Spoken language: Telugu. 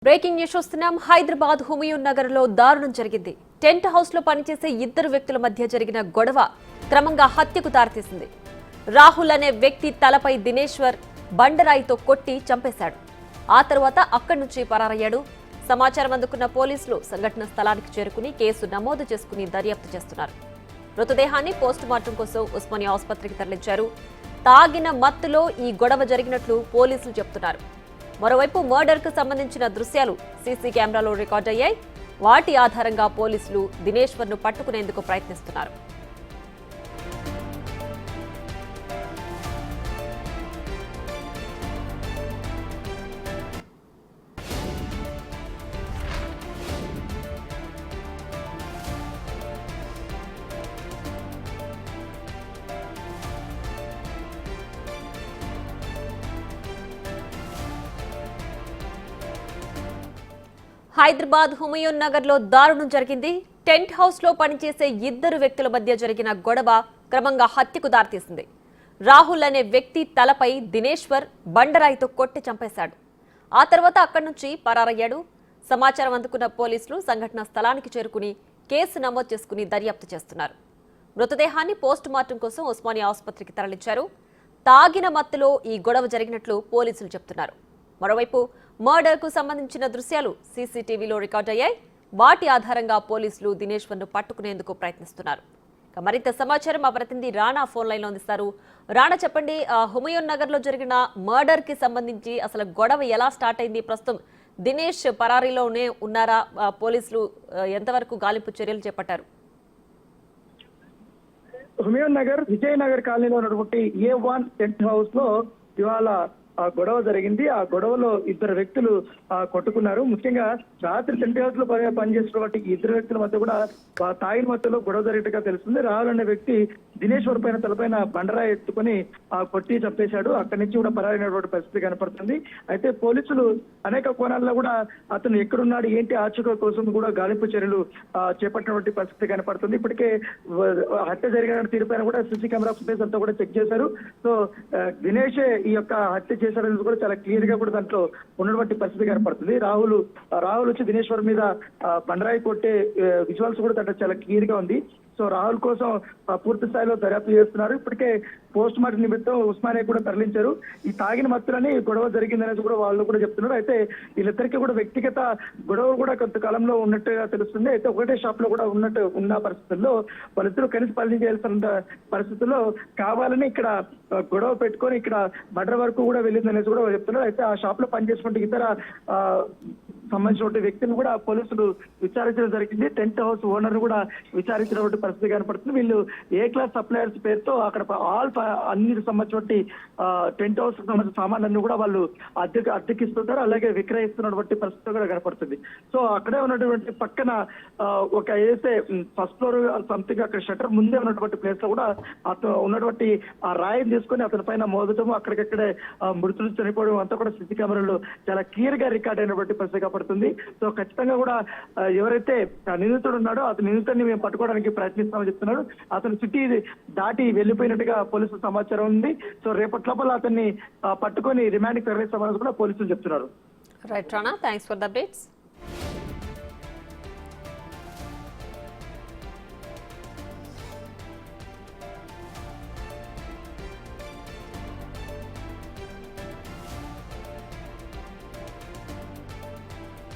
బ్రేకింగ్ న్యూస్ చూస్తున్నాం. హైదరాబాద్ హుమయూన్ నగర్ లో దారుణం జరిగింది. టెంట్ హౌస్ లో పనిచేసే ఇద్దరు వ్యక్తుల మధ్య జరిగిన గొడవ క్రమంగా హత్యకు దారితీసింది. రాహుల్ అనే వ్యక్తి తలపై దినేశ్వర్ బండరాయితో కొట్టి చంపేశాడు. ఆ తర్వాత అక్కడి నుంచి పరారయ్యాడు. సమాచారం అందుకున్న పోలీసులు సంఘటన స్థలానికి చేరుకుని కేసు నమోదు చేసుకుని దర్యాప్తు చేస్తున్నారు. మృతదేహాన్ని పోస్టుమార్టం కోసం ఉస్మానియా ఆసుపత్రికి తరలించారు. తాగిన మత్తులో ఈ గొడవ జరిగినట్లు పోలీసులు చెబుతున్నారు. మరోవైపు మర్డర్ కు సంబంధించిన దృశ్యాలు సీసీ కెమెరాలో రికార్డ్ అయ్యాయి. వాటి ఆధారంగా పోలీసులు దినేశ్వర్ ను పట్టుకునేందుకు ప్రయత్నిస్తున్నారు. హైదరాబాద్ హుమయూన్ నగర్ లో దారుణం జరిగింది. టెంట్ హౌస్ లో పనిచేసే ఇద్దరు వ్యక్తుల మధ్య జరిగిన గొడవ క్రమంగా హత్యకు దారితీసింది. రాహుల్ అనే వ్యక్తి తలపై దినేశ్వర్ బండరాయితో కొట్టి చంపేశాడు. ఆ తర్వాత అక్కడి నుంచి పరారయ్యాడు. సమాచారం అందుకున్న పోలీసులు సంఘటన స్థలానికి చేరుకుని కేసు నమోదు చేసుకుని దర్యాప్తు చేస్తున్నారు. మృతదేహాన్ని పోస్టుమార్టం కోసం ఉస్మానియా ఆసుపత్రికి తరలించారు. తాగిన మత్తులో ఈ గొడవ జరిగినట్లు పోలీసులు చెబుతున్నారు. మరోవైపు మర్డర్ కు సంబంధించిన దృశ్యాలు సీసీటీవీలో రికార్డ్ అయ్యాయి. వాటి ఆధారంగా పోలీసులు దినేశ్వర్ ను పట్టుకునేందుకు ప్రయత్నిస్తున్నారు. మరింత సమాచారం మా ప్రతినిధి రాణా ఫోన్ లైన్ లో అందిస్తారు. రాణా, చెప్పండి, హుమయూన్ నగర్ లో జరిగిన మర్డర్ కి సంబంధించి అసలు గొడవ ఎలా స్టార్ట్ అయింది? ప్రస్తుతం దినేష్ పరారీలోనే ఉన్నారా? పోలీసులు ఎంతవరకు గాలింపు చర్యలు చేపట్టారు? హుమయూన్ నగర్ విజయనగర్ కాలనీలో ఉన్నటువంటి A1 టెంట్ హౌస్ లో ఇవాళ గొడవ జరిగింది. ఆ గొడవలో ఇద్దరు వ్యక్తులు కొట్టుకున్నారు. ముఖ్యంగా రాత్రి టెంట్ హౌస్ లో పనిచేస్తున్నటువంటి ఇద్దరు వ్యక్తుల మధ్య కూడా తాగిన మధ్యలో గొడవ జరిగినట్టుగా తెలుస్తుంది. రాహుల్ అనే వ్యక్తి దినేశ్వర్ పైన తలపైన బండరాయి ఎత్తుకుని కొట్టి చంపేశాడు. అక్కడి నుంచి కూడా పరారైనటువంటి పరిస్థితి కనపడుతుంది. అయితే పోలీసులు అనేక కోణాల్లో కూడా అతను ఎక్కడున్నాడు ఏంటి ఆచూక కోసం కూడా గాలింపు చర్యలు చేపట్టినటువంటి పరిస్థితి కనపడుతుంది. ఇప్పటికే హత్య జరిగిన తీరుపైన కూడా సీసీ కెమెరా ఫుటేజ్ అంతా కూడా చెక్ చేశారు. సో దినేష్ ఈ యొక్క హత్య చేశారనేది కూడా చాలా క్లియర్ గా కూడా దాంట్లో ఉన్నటువంటి పరిస్థితి కనపడుతుంది. రాహుల్ వచ్చి దినేశ్వర్ మీద బండరాయి కొట్టే విజువల్స్ కూడా దాంట్లో చాలా క్లియర్ గా ఉంది. సో రాహుల్ కోసం పూర్తి స్థాయిలో దర్యాప్తు చేస్తున్నారు. ఇప్పటికే పోస్ట్ మార్టం నిమిత్తం ఉస్మానియా కూడా తరలించారు. ఈ తాగిన మత్తులని గొడవ జరిగిందనేది కూడా వాళ్ళు కూడా చెప్తున్నారు. అయితే వీళ్ళిద్దరికీ కూడా వ్యక్తిగత గొడవలు కూడా కొంతకాలంలో ఉన్నట్టుగా తెలుస్తుంది. అయితే ఒకటే షాప్ లో కూడా ఉన్న పరిస్థితుల్లో వాళ్ళిద్దరూ కలిసి పని చేయాల్సిన పరిస్థితుల్లో కావాలని ఇక్కడ గొడవ పెట్టుకొని ఇక్కడ మర్డర్ వరకు కూడా వెళ్ళిందనేది కూడా చెప్తున్నారు. అయితే ఆ షాప్ లో పనిచేసుకుంటే ఇతర సంబంధించిన వ్యక్తిని కూడా పోలీసులు విచారించడం జరిగింది. టెంట్ హౌస్ ఓనర్ కూడా విచారించినటువంటి పరిస్థితి కనపడుతుంది. వీళ్ళు A క్లాస్ సప్లయర్స్ పేరుతో అక్కడ అన్ని సంబంధించిన టెంట్ హౌస్ సంబంధించిన సామాన్లన్నీ కూడా వాళ్ళు అద్దెకిస్తుంటారు, అలాగే విక్రయిస్తున్నటువంటి పరిస్థితి కూడా కనపడుతుంది. సో అక్కడే ఉన్నటువంటి పక్కన ఒక ఏసే ఫస్ట్ ఫ్లోర్ సంథింగ్ అక్కడ షట్టర్ ముందే ఉన్నటువంటి ప్లేస్ లో కూడా అతను ఉన్నటువంటి ఆ రాయిని తీసుకొని అతని పైన మోదటము అక్కడికక్కడే మృతులు చనిపోవడం అంతా కూడా సీసీ కెమెరాలో చాలా క్లియర్ గా రికార్డ్ అయినటువంటి పరిస్థితి పడుతుంది. సో ఖచ్చితంగా కూడా ఎవరైతే నిందితుడు ఉన్నాడో అతని నిందితుడిని మేము పట్టుకోవడానికి ప్రయత్నిస్తామని చెప్తున్నాడు. అతను సిటీ దాటి వెళ్లిపోయినట్టుగా పోలీసులు సమాచారం ఉంది. సో రేపటి లోపల అతన్ని పట్టుకొని రిమాండ్ తరలిస్తామని కూడా పోలీసులు చెప్తున్నారు. Right Rana, thanks for the updates.